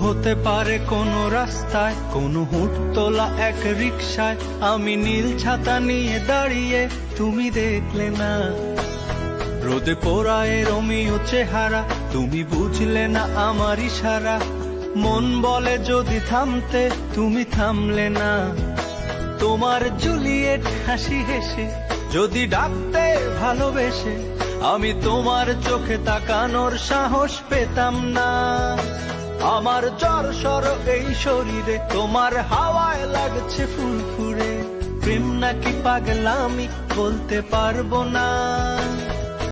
হতে পারে কোনো রাস্তায়, কোনো হুট তোলা এক রিকশায় আমি নীল ছাতা নিয়ে দাঁড়িয়ে, তুমি দেখলে না। রোদে পোড়ায় রোমিও চেহারা, তুমি বুঝলে না আমার ইশারা। মন বলে যদি থামতে, তুমি থামলে না। তোমার জুলিয়েট হাসি হেসে যদি ডাকতে ভালোবেসে, আমি তোমার চোখে তাকানোর সাহস পেতাম না। আমার জ্বর সর এই শরীরে, তোমার হাওয়ায় লাগছে ফুরফুরে। প্রেম নাকি পাগলামি বলতে পারবো না।